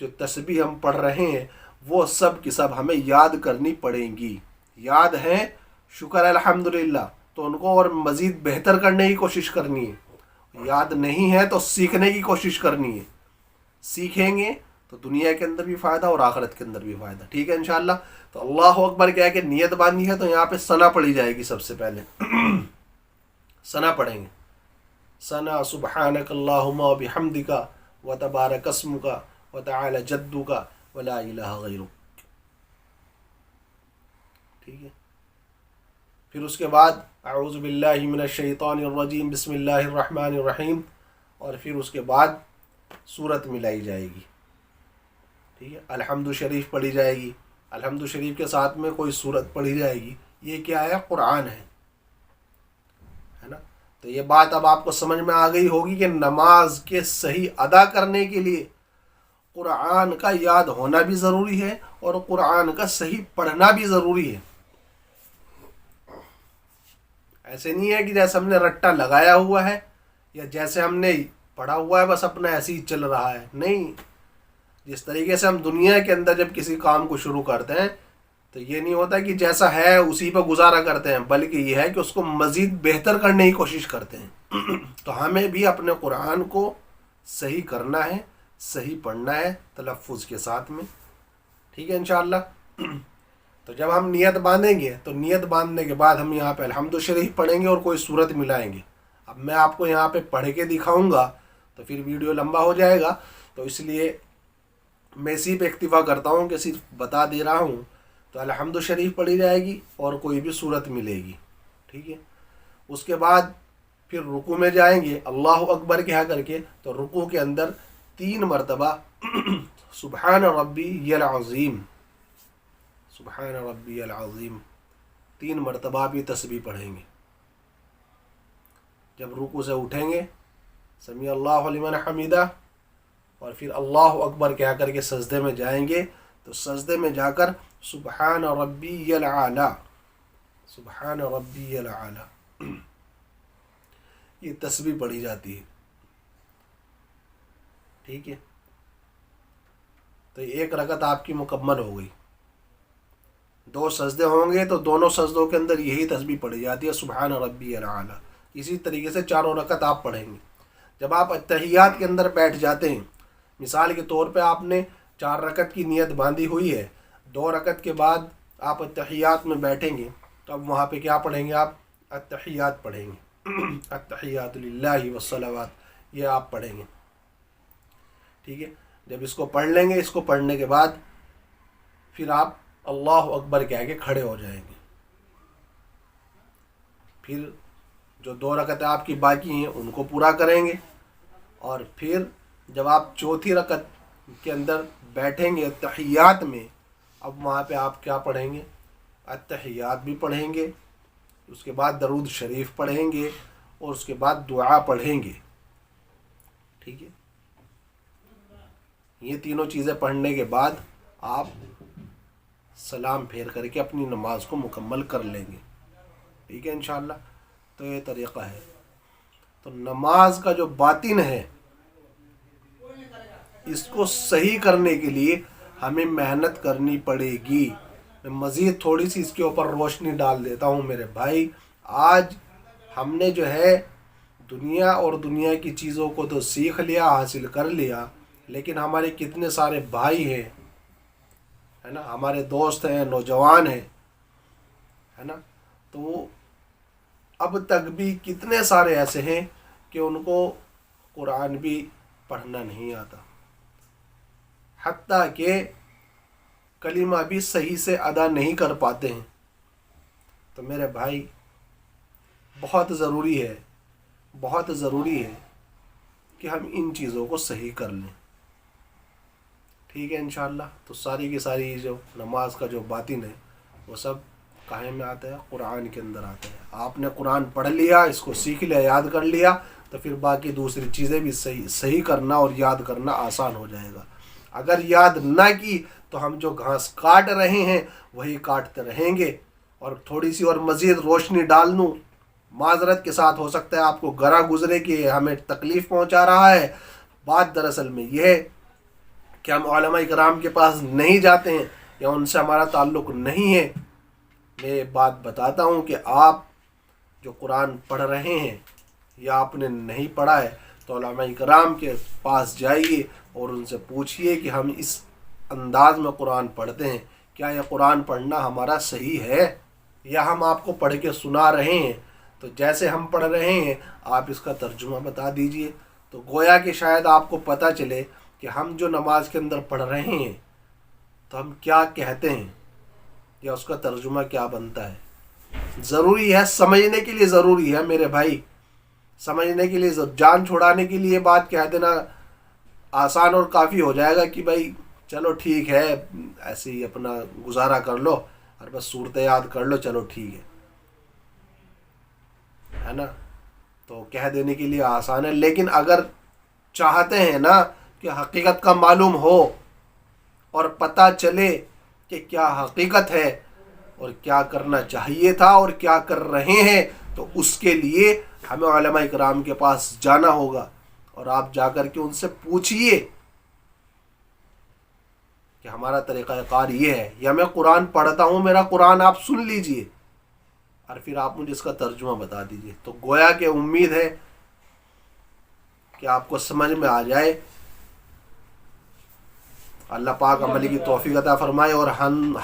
جو تسبیح ہم پڑھ رہے ہیں وہ سب کی سب ہمیں یاد کرنی پڑیں گی. یاد ہیں شکر الحمدللہ، تو ان کو اور مزید بہتر کرنے کی کوشش کرنی ہے. یاد نہیں ہے تو سیکھنے کی کوشش کرنی ہے. سیکھیں گے تو دنیا کے اندر بھی فائدہ اور آخرت کے اندر بھی فائدہ. ٹھیک ہے انشاءاللہ. تو اللہ اکبر کیا ہے کہ نیت باندھی ہے تو یہاں پہ ثنا پڑھی جائے گی. سب سے پہلے ثنا پڑھیں گے. ثنا سبحانک اللہم و بحمدک و تبارک اسمک و تعالی جدک و لا الہ غیرک. ٹھیک ہے. پھر اس کے بعد اعوذ باللہ من الشیطان الرجیم بسم اللہ الرحمن الرحیم، اور پھر اس کے بعد سورت ملائی جائے گی. ٹھیک ہے. الحمد شریف پڑھی جائے گی. الحمد شریف کے ساتھ میں کوئی سورت پڑھی جائے گی. یہ کیا ہے؟ قرآن ہے نا. تو یہ بات اب آپ کو سمجھ میں آ گئی ہوگی کہ نماز کے صحیح ادا کرنے کے لیے قرآن کا یاد ہونا بھی ضروری ہے اور قرآن کا صحیح پڑھنا بھی ضروری ہے. ایسے نہیں ہے کہ جیسے ہم نے رٹا لگایا ہوا ہے یا جیسے ہم نے پڑھا ہوا ہے بس اپنا ایسے ہی چل رہا ہے. نہیں، جس طریقے سے ہم دنیا کے اندر جب کسی کام کو شروع کرتے ہیں تو یہ نہیں ہوتا کہ جیسا ہے اسی پہ گزارا کرتے ہیں، بلکہ یہ ہے کہ اس کو مزید بہتر کرنے کی کوشش کرتے ہیں. تو ہمیں بھی اپنے قرآن کو صحیح کرنا ہے، صحیح پڑھنا ہے تلفظ کے ساتھ میں. ٹھیک ہے انشاءاللہ. تو جب ہم نیت باندھیں گے تو نیت باندھنے کے بعد ہم یہاں پہ الحمد شریف پڑھیں گے اور کوئی صورت ملائیں گے. اب میں آپ کو یہاں پہ پڑھ کے دکھاؤں گا تو پھر ویڈیو لمبا ہو جائے گا، تو اس لیے میں اسی پہ اکتفا کرتا ہوں کہ صرف بتا دے رہا ہوں. تو الحمد شریف پڑھی جائے گی اور کوئی بھی صورت ملے گی. ٹھیک ہے. اس کے بعد پھر رکوع میں جائیں گے اللہ اکبر کہا کر کے. تو رکوع کے اندر 3 مرتبہ سبحان ربی العظیم، سبحان ربی العظیم 3 مرتبہ بھی تسبیح پڑھیں گے. جب رکوع سے اٹھیں گے سمیع اللہ لمن حمیدہ، اور پھر اللہ اکبر کہہ کر کے سجدے میں جائیں گے. تو سجدے میں جا کر سبحان ربی العالی، سبحان ربی العالی یہ تسبیح پڑھی جاتی ہے. ٹھیک ہے. تو ایک رکعت آپ کی مکمل ہو گئی. 2 سجدے ہوں گے تو دونوں سجدوں کے اندر یہی تسبیح پڑھی جاتی ہے سبحان ربی العالی. اسی طریقے سے 4 رکعت آپ پڑھیں گے. جب آپ اتحیات کے اندر بیٹھ جاتے ہیں، مثال کے طور پہ آپ نے 4 رکعت کی نیت باندھی ہوئی ہے، 2 رکعت کے بعد آپ اتحیات میں بیٹھیں گے تو اب وہاں پہ کیا پڑھیں گے؟ آپ اتحیات پڑھیں گے. اتحیات للہ والصلوات یہ آپ پڑھیں گے. ٹھیک ہے. جب اس کو پڑھ لیں گے، اس کو پڑھنے کے بعد پھر آپ اللہ اکبر کہہ کے کھڑے ہو جائیں گے. پھر جو 2 رکعتیں آپ کی باقی ہیں ان کو پورا کریں گے، اور پھر جب آپ 4تھی رکعت کے اندر بیٹھیں گے اتحیات میں، اب وہاں پہ آپ کیا پڑھیں گے؟ اتحیات بھی پڑھیں گے، اس کے بعد درود شریف پڑھیں گے، اور اس کے بعد دعا پڑھیں گے. ٹھیک ہے. یہ تینوں چیزیں پڑھنے کے بعد آپ سلام پھیر کر کے اپنی نماز کو مکمل کر لیں گے. ٹھیک ہے انشاءاللہ. تو یہ طریقہ ہے. تو نماز کا جو باطن ہے اس کو صحیح کرنے کے لیے ہمیں محنت کرنی پڑے گی. میں مزید تھوڑی سی اس کے اوپر روشنی ڈال دیتا ہوں میرے بھائی. آج ہم نے جو ہے دنیا اور دنیا کی چیزوں کو تو سیکھ لیا، حاصل کر لیا، لیکن ہمارے کتنے سارے بھائی ہیں، ہے نا، ہمارے دوست ہیں، نوجوان ہیں، ہے نا، تو وہ اب تک بھی کتنے سارے ایسے ہیں کہ ان کو قرآن بھی پڑھنا نہیں آتا، حتیٰ کہ کلمہ بھی صحیح سے ادا نہیں کر پاتے ہیں. تو میرے بھائی بہت ضروری ہے، بہت ضروری ہے کہ ہم ان چیزوں کو صحیح کر لیں. ٹھیک ہے انشاءاللہ. تو ساری کی ساری جو نماز کا جو باطن ہے وہ سب کہاں میں آتا ہے؟ قرآن کے اندر آتا ہے. آپ نے قرآن پڑھ لیا، اس کو سیکھ لیا، یاد کر لیا، تو پھر باقی دوسری چیزیں بھی صحیح کرنا اور یاد کرنا آسان ہو جائے گا. اگر یاد نہ کی تو ہم جو گھاس کاٹ رہے ہیں وہی کاٹتے رہیں گے. اور تھوڑی سی اور مزید روشنی ڈال دوں، معذرت کے ساتھ ہو سکتا ہے آپ کو گرا گزرے کہ ہمیں تکلیف پہنچا رہا ہے. بات دراصل میں یہ ہے کہ ہم علماء کرام کے پاس نہیں جاتے ہیں یا ان سے ہمارا تعلق نہیں ہے. میں یہ بات بتاتا ہوں کہ آپ جو قرآن پڑھ رہے ہیں یا آپ نے نہیں پڑھا ہے تو علماء کرام کے پاس جائیے اور ان سے پوچھیے کہ ہم اس انداز میں قرآن پڑھتے ہیں، کیا یہ قرآن پڑھنا ہمارا صحیح ہے، یا ہم آپ کو پڑھ کے سنا رہے ہیں تو جیسے ہم پڑھ رہے ہیں آپ اس کا ترجمہ بتا دیجئے. تو گویا کہ شاید آپ کو پتہ چلے کہ ہم جو نماز کے اندر پڑھ رہے ہیں تو ہم کیا کہتے ہیں یا اس کا ترجمہ کیا بنتا ہے. ضروری ہے، سمجھنے کے لیے ضروری ہے میرے بھائی، سمجھنے کے لیے. جان چھڑانے کے لیے بات کہہ دینا آسان اور کافی ہو جائے گا کہ بھائی چلو ٹھیک ہے ایسے ہی اپنا گزارا کر لو اور بس صورت یاد کر لو، چلو ٹھیک ہے نا. تو کہہ دینے کے لیے آسان ہے، لیکن اگر چاہتے ہیں نا کہ حقیقت کا معلوم ہو اور پتہ چلے کہ کیا حقیقت ہے اور کیا کرنا چاہیے تھا اور کیا کر رہے ہیں، تو اس کے لیے ہمیں علماء کرام کے پاس جانا ہوگا اور آپ جا کر کے ان سے پوچھئے کہ ہمارا طریقہ کار یہ ہے، یا میں قرآن پڑھتا ہوں، میرا قرآن آپ سن لیجئے اور پھر آپ مجھے اس کا ترجمہ بتا دیجئے. تو گویا کہ امید ہے کہ آپ کو سمجھ میں آ جائے. اللہ پاک عملی کی توفیق عطا فرمائے اور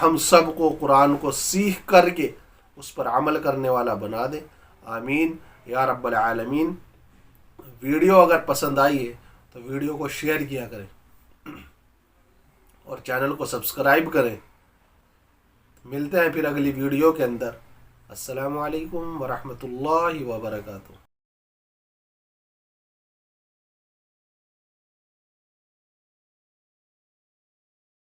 ہم سب کو قرآن کو سیکھ کر کے اس پر عمل کرنے والا بنا دے. آمین یا رب العالمین. ویڈیو اگر پسند آئی ہے تو ویڈیو کو شیئر کیا کریں اور چینل کو سبسکرائب کریں. ملتے ہیں پھر اگلی ویڈیو کے اندر. السلام علیکم ورحمۃ اللہ وبرکاتہ.